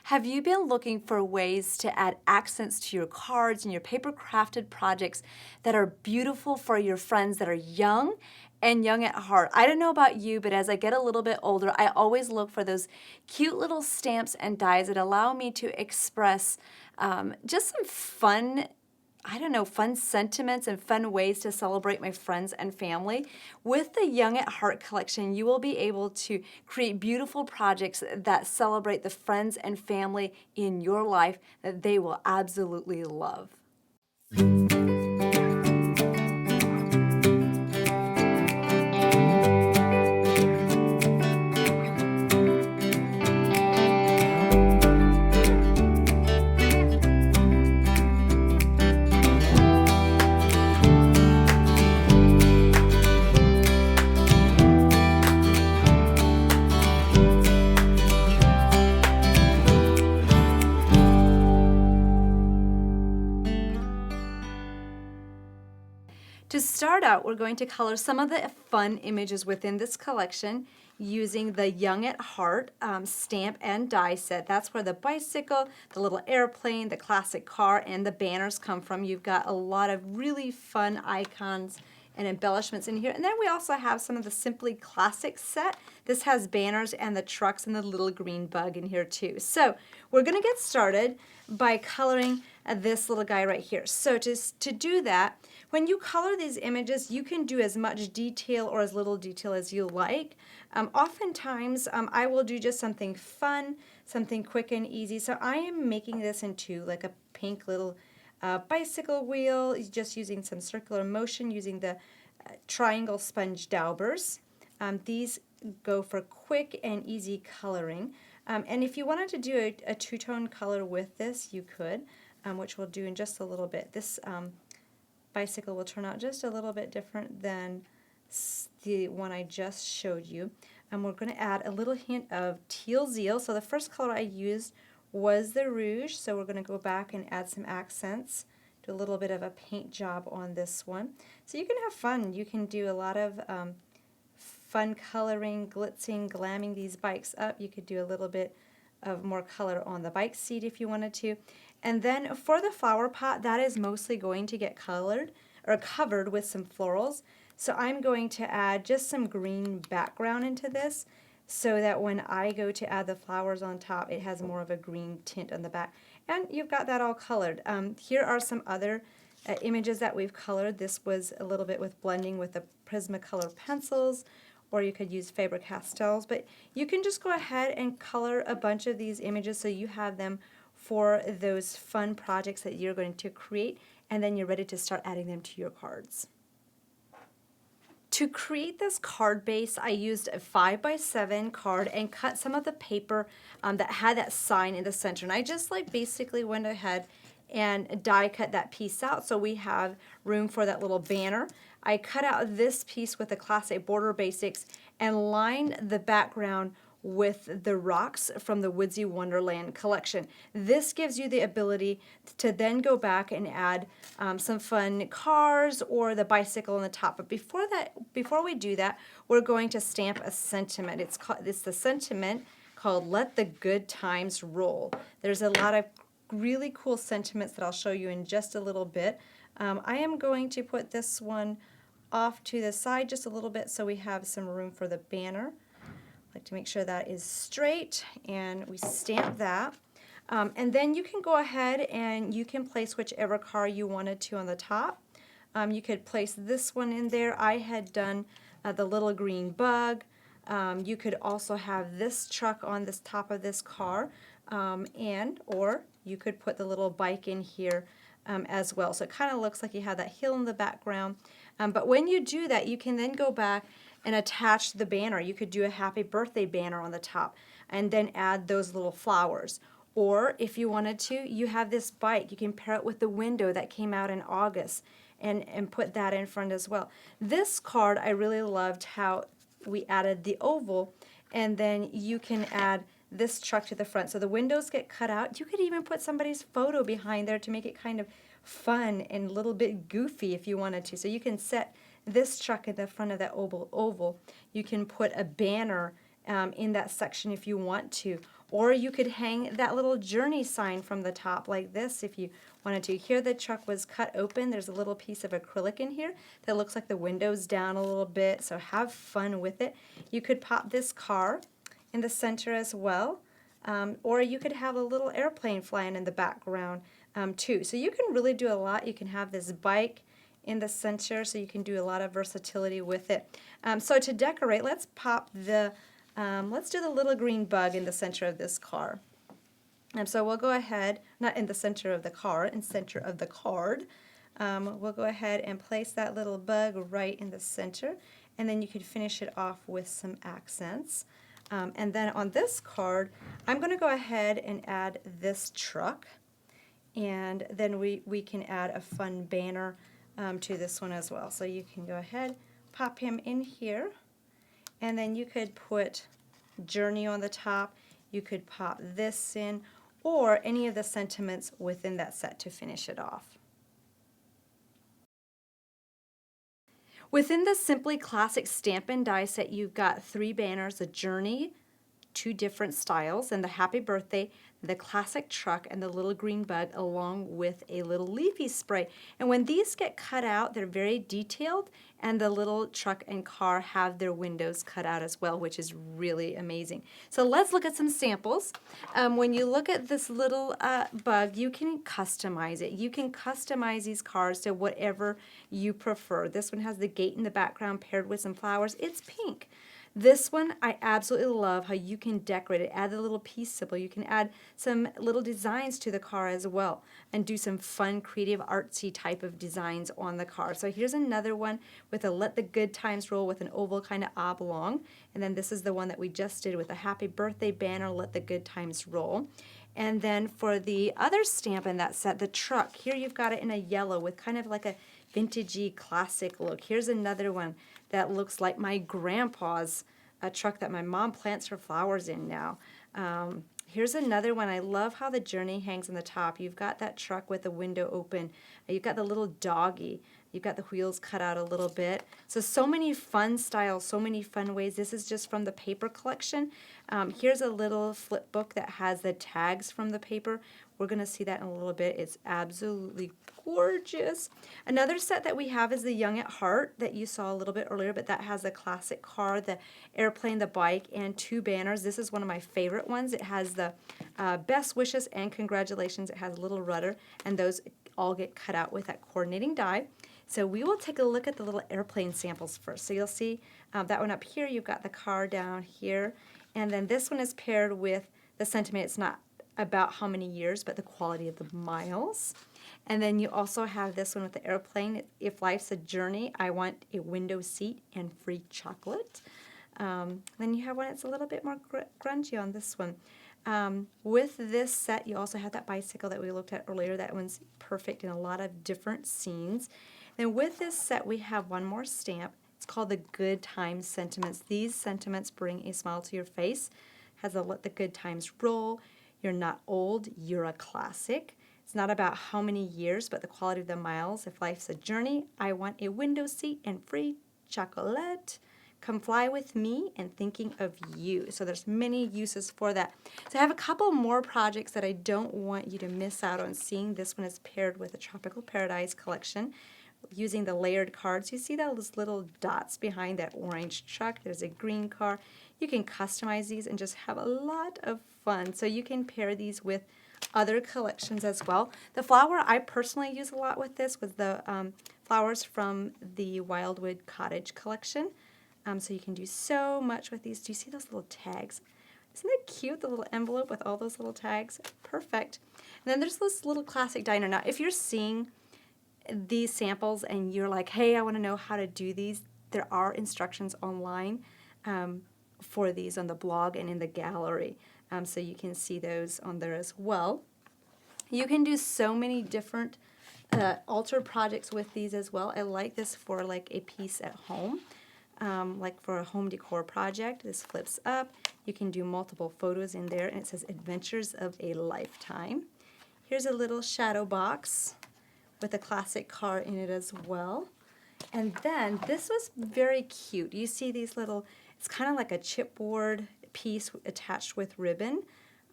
Have you been looking for ways to add accents to your cards and your paper crafted projects that are beautiful for your friends that are young and young at heart? I don't know about you, but as I get a little bit older, I always look for those cute little stamps and dies that allow me to express just some fun, I don't know, fun sentiments and fun ways to celebrate my friends and family. With the Young at Heart collection, you will be able to create beautiful projects that celebrate the friends and family in your life that they will absolutely love. To start out, we're going to color some of the fun images within this collection using the Young at Heart stamp and die set. That's where the bicycle, the little airplane, the classic car, and the banners come from. You've got a lot of really fun icons and embellishments in here. And then we also have some of the Simply Classic set. This has banners and the trucks and the little green bug in here too. So we're going to get started by coloring this little guy right here. So to do that, when you color these images, you can do as much detail or as little detail as you like. Oftentimes, I will do just something fun, something quick and easy. So I am making this into like a pink little bicycle wheel, just using some circular motion, using the triangle sponge Daubers. These go for quick and easy coloring. And if you wanted to do a two-tone color with this, you could, which we'll do in just a little bit. This bicycle will turn out just a little bit different than the one I just showed you. And we're going to add a little hint of teal zeal. So the first color I used was the rouge, so we're going to go back and add some accents, do a little bit of a paint job on this one. So you can have fun. You can do a lot of fun coloring, glitzing, glamming these bikes up. You could do a little bit of more color on the bike seat if you wanted to. And then for the flower pot, that is mostly going to get colored or covered with some florals. So I'm going to add just some green background into this so that when I go to add the flowers on top, it has more of a green tint on the back. And you've got that all colored. Here are some other images that we've colored. This was a little bit with blending with the Prismacolor pencils, or you could use Faber-Castells. But you can just go ahead and color a bunch of these images so you have them for those fun projects that you're going to create, and then you're ready to start adding them to your cards. To create this card base, I used a 5x7 card and cut some of the paper that had that sign in the center. And I just basically went ahead and die cut that piece out so we have room for that little banner. I cut out this piece with the Classic Border Basics and lined the background with the rocks from the Woodsy Wonderland collection. This gives you the ability to then go back and add some fun cars or the bicycle on the top. But before we do that, we're going to stamp a sentiment. It's the sentiment called "Let the Good Times Roll." There's a lot of really cool sentiments that I'll show you in just a little bit. I am going to put this one off to the side just a little bit so we have some room for the banner. I like to make sure that is straight, and we stamp that. And then you can go ahead and you can place whichever car you wanted to on the top. You could place this one in there. I had done the little green bug. You could also have this truck on this top of this car, or you could put the little bike in here as well. So it kind of looks like you have that hill in the background. But when you do that, you can then go back and attach the banner. You could do a happy birthday banner on the top and then add those little flowers. Or if you wanted to, you have this bike. You can pair it with the window that came out in August and put that in front as well. This card, I really loved how we added the oval, and then you can add this truck to the front. So the windows get cut out. You could even put somebody's photo behind there to make it kind of fun and a little bit goofy if you wanted to. So you can set this truck in the front of that oval. You can put a banner in that section if you want to, Or you could hang that little journey sign from the top like this if you wanted to. Here the truck was cut open. There's a little piece of acrylic in here that looks like the window's down a little bit, so have fun with it. You could pop this car in the center as well, or you could have a little airplane flying in the background too. So you can really do a lot. You can have this bike in the center, so you can do a lot of versatility with it. So to decorate, let's pop the let's do the little green bug in the center of this car. So we'll go ahead, not in the center of the car, in center of the card. We'll go ahead and place that little bug right in the center, and then you can finish it off with some accents. And then on this card, I'm going to go ahead and add this truck, and then we can add a fun banner to this one as well. So you can go ahead, pop him in here, and then you could put Journey on the top. You could pop this in, or any of the sentiments within that set to finish it off. Within the Simply Classic Stamp and Die set, you've got 3 banners, a Journey, 2 different styles, and the Happy Birthday, the Classic Truck, and the little green bug, along with a little leafy spray. And when these get cut out, they're very detailed, and the little truck and car have their windows cut out as well, which is really amazing. So let's look at some samples. When you look at this little bug, you can customize it. You can customize these cars to whatever you prefer. This one has the gate in the background paired with some flowers. It's pink. This one, I absolutely love how you can decorate it. Add the little peace symbol. You can add some little designs to the car as well and do some fun, creative, artsy type of designs on the car. So here's another one with a Let the Good Times Roll with an oval kind of oblong. And then this is the one that we just did with a Happy Birthday banner, Let the Good Times Roll. And then for the other stamp in that set, the truck, here you've got it in a yellow with kind of like a vintagey classic look. Here's another one that looks like my grandpa's truck that my mom plants her flowers in now. Here's another one. I love how the Journey hangs on the top. You've got that truck with the window open. You've got the little doggy. You've got the wheels cut out a little bit. So many fun styles, so many fun ways. This is just from the paper collection. Here's a little flip book that has the tags from the paper. We're going to see that in a little bit. It's absolutely gorgeous. Another set that we have is the Young at Heart that you saw a little bit earlier, but that has the classic car, the airplane, the bike, and 2 banners. This is one of my favorite ones. It has the best wishes and congratulations. It has a little rudder, and those all get cut out with that coordinating die. So we will take a look at the little airplane samples first. So you'll see that one up here. You've got the car down here, and then this one is paired with the sentiment. It's not about how many years, but the quality of the miles. And then you also have this one with the airplane. If life's a journey, I want a window seat and free chocolate. Then you have one that's a little bit more grungy on this one. With this set, you also have that bicycle that we looked at earlier. That one's perfect in a lot of different scenes. Then with this set, we have one more stamp. It's called the Good Times Sentiments. These sentiments bring a smile to your face. Has a Let the Good Times Roll. You're not old, you're a classic. It's not about how many years, but the quality of the miles. If life's a journey, I want a window seat and free chocolate. Come fly with me and thinking of you. So there's many uses for that. So I have a couple more projects that I don't want you to miss out on seeing. This one is paired with a Tropical Paradise collection using the layered cards. You see those little dots behind that orange truck? There's a green car. You can customize these and just have a lot of fun. So you can pair these with other collections as well. The flower I personally use a lot with this was the flowers from the Wildwood Cottage collection. So you can do so much with these. Do you see those little tags? Isn't that cute, the little envelope with all those little tags? Perfect. And then there's this little classic diner. Now, if you're seeing these samples and you're like, hey, I want to know how to do these, there are instructions online for these on the blog and in the gallery. So you can see those on there as well. You can do so many different altar projects with these as well. I like this for like a piece at home, like for a home decor project. This flips up. You can do multiple photos in there, and it says Adventures of a Lifetime. Here's a little shadow box with a classic car in it as well. And then this was very cute. You see these little, it's kind of like a chipboard piece attached with ribbon.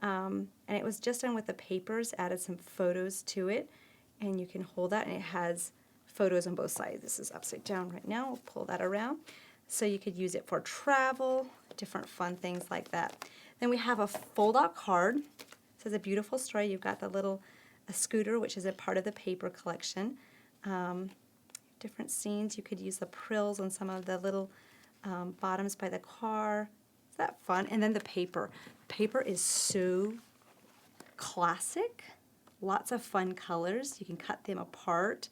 And it was just done with the papers, added some photos to it, and you can hold that, and it has photos on both sides. This is upside down right now. We'll pull that around. So you could use it for travel, different fun things like that. Then we have a fold-out card. It says a beautiful story. You've got the little scooter, which is a part of the paper collection. Different scenes. You could use the prills on some of the little bottoms by the car. Is that fun? And then the paper. Paper is so classic. Lots of fun colors. You can cut them apart.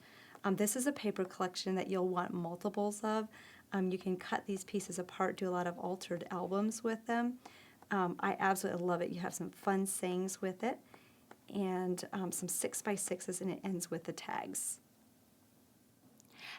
This is a paper collection that you'll want multiples of. You can cut these pieces apart, do a lot of altered albums with them. I absolutely love it. You have some fun sayings with it, and some 6x6s, and it ends with the tags.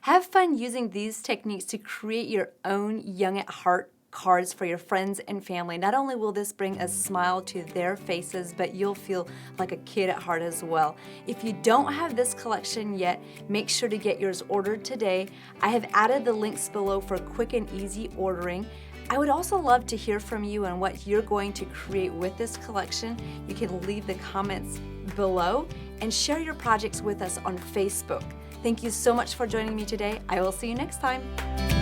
Have fun using these techniques to create your own young at heart cards for your friends and family. Not only will this bring a smile to their faces, but you'll feel like a kid at heart as well. If you don't have this collection yet, make sure to get yours ordered today. I have added the links below for quick and easy ordering. I would also love to hear from you on what you're going to create with this collection. You can leave the comments below and share your projects with us on Facebook. Thank you so much for joining me today. I will see you next time.